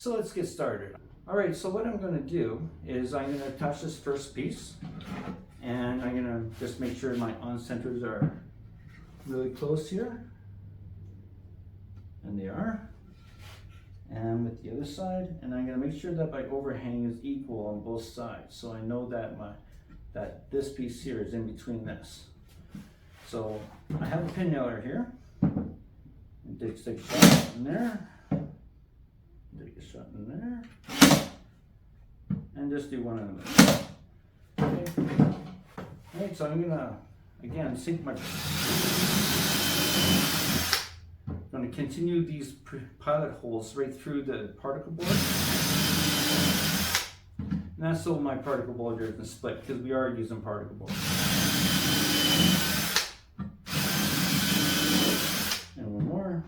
So let's get started. All right, so what I'm going to do is I'm going to attach this first piece, and I'm going to just make sure my on-centers are really close here. And they are. And with the other side, and I'm going to make sure that my overhang is equal on both sides, so I know that this piece here is in between this. So I have a pin nailer here. And take a shot in there. Take a shot in there. And just do one in the middle. Okay. Alright, so I'm gonna again sink my. I'm gonna continue these pilot holes right through the particle board. And that's so my particle board doesn't split, because we are using particle board. And one more.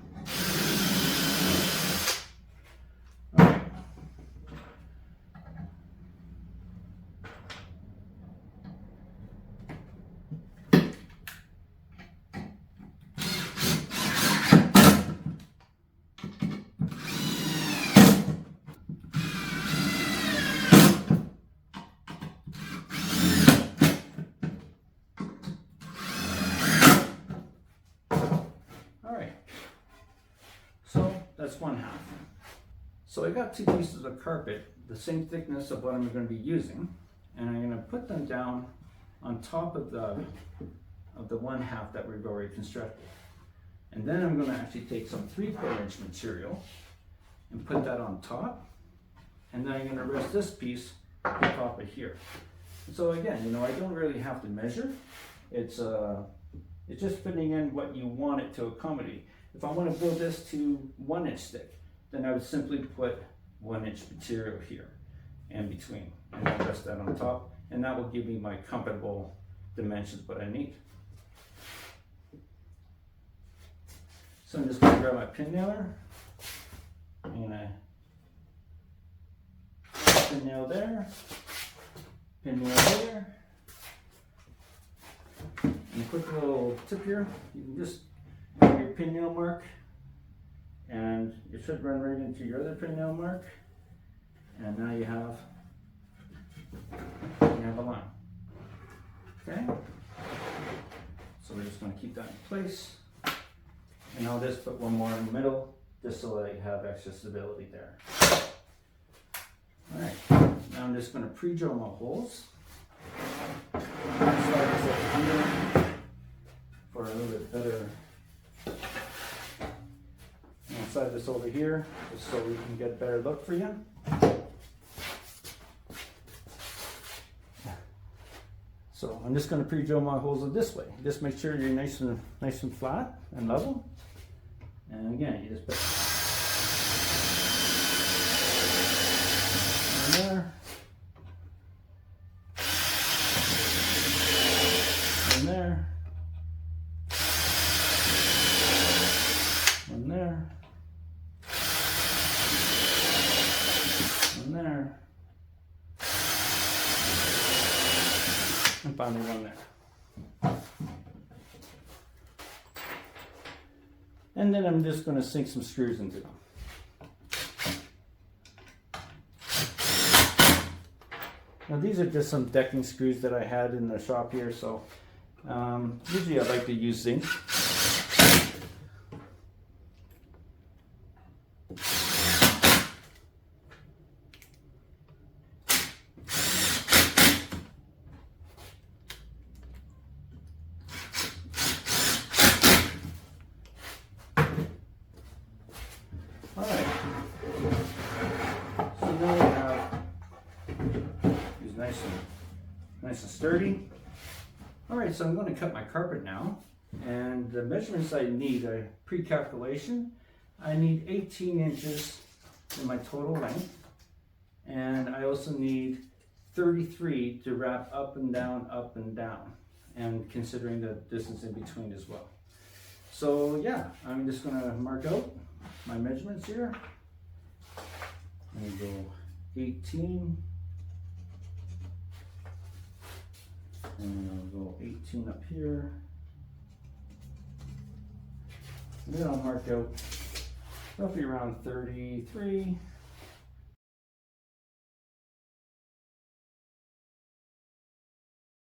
That's one half. So I got two pieces of carpet, the same thickness of what I'm going to be using, and I'm going to put them down on top of the one half that we've already constructed. And then I'm going to actually take some 3/4 inch material and put that on top, and then I'm going to rest this piece on top of here. And so again, I don't really have to measure. It's just fitting in what you want it to accommodate. If I want to build this to 1 inch thick, then I would simply put 1 inch material here in between, and I'll rest that on top, and that will give me my comfortable dimensions what I need. So I'm just going to grab my pin nailer. I'm going to pin nail there, pin nail there, and a quick little tip here. You can just your pin nail mark, and it should run right into your other pin nail mark, and now you have a line. Okay, so we're just going to keep that in place, and I'll just put one more in the middle just so that you have extra stability there. All right, now I'm just going to pre-drill my holes. Slide this over here for a little bit better. I'll slide this over here just so we can get a better look for you. So I'm just going to pre-drill my holes this way. Just make sure you're nice and flat and level. And again, you just put one there, one there. One there, one there, and finally one there. And then I'm just going to sink some screws into them. Now these are just some decking screws that I had in the shop here, so usually I like to use zinc. Alright, so now we have these nice and sturdy. Alright, so I'm going to cut my carpet now, and the measurements I need are pre-calculation. I need 18 inches in my total length, and I also need 33 to wrap up and down, and considering the distance in between as well. So yeah, I'm just going to mark out my measurements here. I'm going to go 18, and I'll go 18 up here, and then I'll mark out roughly around 33